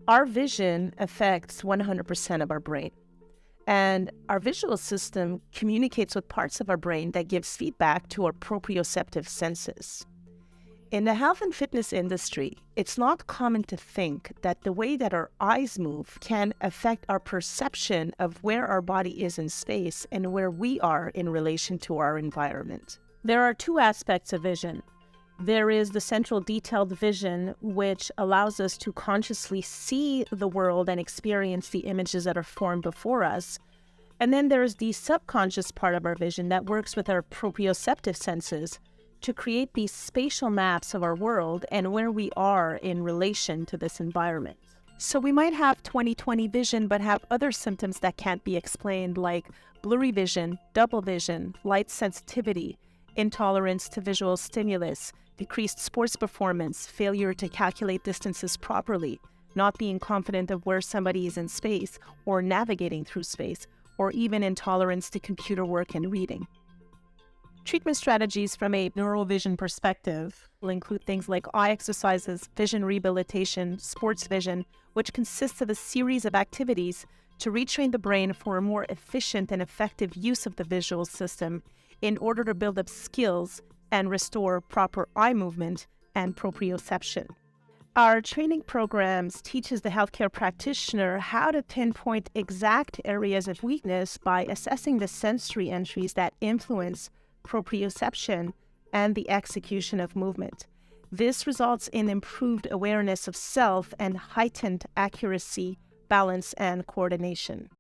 Our vision affects 100% of our brain, and our visual system communicates with parts of our brain that gives feedback to our proprioceptive senses. In the health and fitness industry, it's not common to think that the way that our eyes move can affect our perception of where our body is in space and where we are in relation to our environment. There are two aspects of vision. There is the central detailed vision, which allows us to consciously see the world and experience the images that are formed before us. And then there's the subconscious part of our vision that works with our proprioceptive senses to create these spatial maps of our world and where we are in relation to this environment. So we might have 20/20 vision, but have other symptoms that can't be explained, like blurry vision, double vision, light sensitivity, intolerance to visual stimulus, decreased sports performance, failure to calculate distances properly, not being confident of where somebody is in space or navigating through space, or even intolerance to computer work and reading. Treatment strategies from a neurovision perspective will include things like eye exercises, vision rehabilitation, sports vision, which consists of a series of activities to retrain the brain for a more efficient and effective use of the visual system in order to build up skills and restore proper eye movement and proprioception. Our training programs teaches the healthcare practitioner how to pinpoint exact areas of weakness by assessing the sensory entries that influence proprioception and the execution of movement. This results in improved awareness of self and heightened accuracy, balance, and coordination.